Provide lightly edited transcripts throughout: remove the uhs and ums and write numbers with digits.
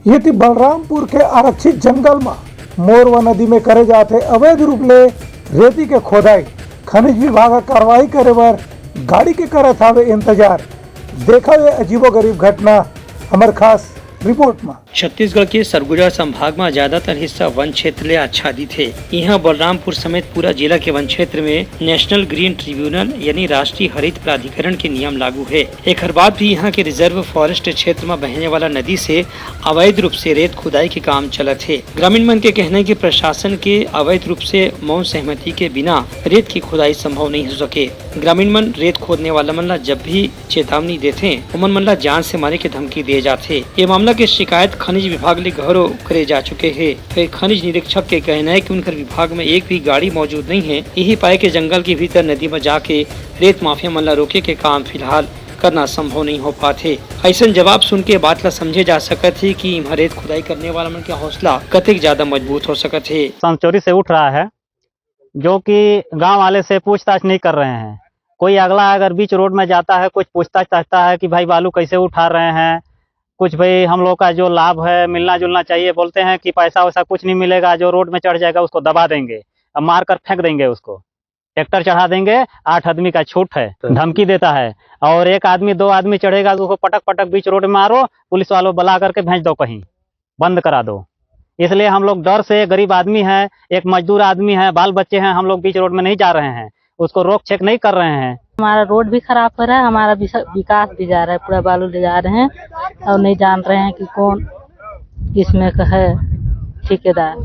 ये थी बलरामपुर के आरक्षित जंगल में मोरवा नदी में करे जाते अवैध रूप ले रेती के खोदाई। खनिज विभाग कार्रवाई करे बर गाड़ी के करत हावे इंतजार। देखा ये अजीबोगरीब घटना हमार खास रिपोर्ट में। छत्तीसगढ़ के सरगुजा संभाग में ज्यादातर हिस्सा वन क्षेत्र ले आच्छादित है। यहाँ बलरामपुर समेत पूरा जिला के वन क्षेत्र में नेशनल ग्रीन ट्रिब्यूनल यानी राष्ट्रीय हरित प्राधिकरण के नियम लागू है। एक हर बाद भी यहाँ के रिजर्व फॉरेस्ट क्षेत्र में बहने वाला नदी से अवैध रूप से रेत खुदाई के काम चलत है। ग्रामीण मन के कहना है कि प्रशासन के अवैध रूप से मौन सहमति के बिना रेत की खुदाई संभव नहीं हो सके। ग्रामीण मन रेत खोदने वाला मन ला जब भी चेतावनी देते उमन मन ला जान से मारे के धमकी दिए जाते। ये मामला की शिकायत खनिज विभाग ले गहरो करे जा चुके हैं। फिर खनिज निरीक्षक के कहना है कि उनकर विभाग में एक भी गाड़ी मौजूद नहीं है। यही पाए के जंगल के भीतर नदी में जाके रेत माफिया मन ला रोके के काम फिलहाल करना संभव नहीं हो पाते। ऐसा जवाब सुन के बात ला समझे जा सकत है कि इम्हा रेत खुदाई करने वाला मन का हौसला कतई ज्यादा मजबूत हो सकत है। चोरी से उठ रहा है जो कि गांव वाले से पूछताछ नहीं कर रहे हैं। कोई अगला अगर बीच रोड में जाता है कुछ पूछताछ चाहता है कि भाई बालू कैसे उठा रहे हैं, कुछ भाई हम लोग का जो लाभ है मिलना जुलना चाहिए, बोलते हैं कि पैसा वैसा कुछ नहीं मिलेगा, जो रोड में चढ़ जाएगा उसको दबा देंगे, अब मार कर फेंक देंगे, उसको ट्रैक्टर चढ़ा देंगे, 8 आदमी का छूट है, धमकी देता है। और एक आदमी 2 आदमी चढ़ेगा तो उसको पटक पटक बीच रोड में मारो, पुलिस वालों बुला करके भेज दो, कहीं बंद करा दो। इसलिए हम लोग डर से, गरीब आदमी है, एक मजदूर आदमी है, बाल बच्चे हैं, हम लोग बीच रोड में नहीं जा रहे हैं, उसको रोक चेक नहीं कर रहे हैं। हमारा रोड भी खराब हो रहा है, हमारा विकास भी जा रहा है, पूरा बालू ले जा रहे हैं और नहीं जान रहे हैं कि कौन इसमें है ठेकेदार।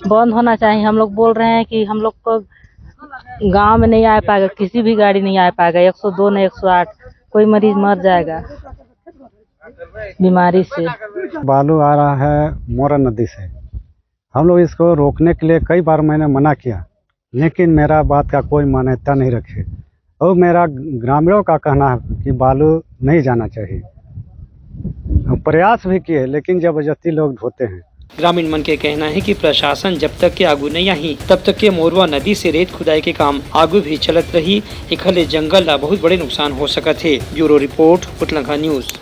बंद होना चाहिए। हम लोग बोल रहे हैं कि हम लोग को गांव में नहीं आ पाएगा, किसी भी गाड़ी नहीं आ पाएगा, 102 नहीं 108, कोई मरीज मर जाएगा बीमारी से। बालू आ रहा है मोरा नदी से, हम लोग इसको रोकने के लिए कई बार मैंने मना किया, लेकिन मेरा बात का कोई मान्यता नहीं रखे। और मेरा ग्रामीणों का कहना है कि बालू नहीं जाना चाहिए। प्रयास भी किए लेकिन जबरदस्ती लोग ढोते हैं। ग्रामीण मन के कहना है कि प्रशासन जब तक के आगू नहीं आई तब तक के मोरवा नदी से रेत खुदाई के काम आगू भी चलत रही। एक जंगल ला बहुत बड़े नुकसान हो सकत है। ब्यूरो रिपोर्ट, पुतलंका न्यूज।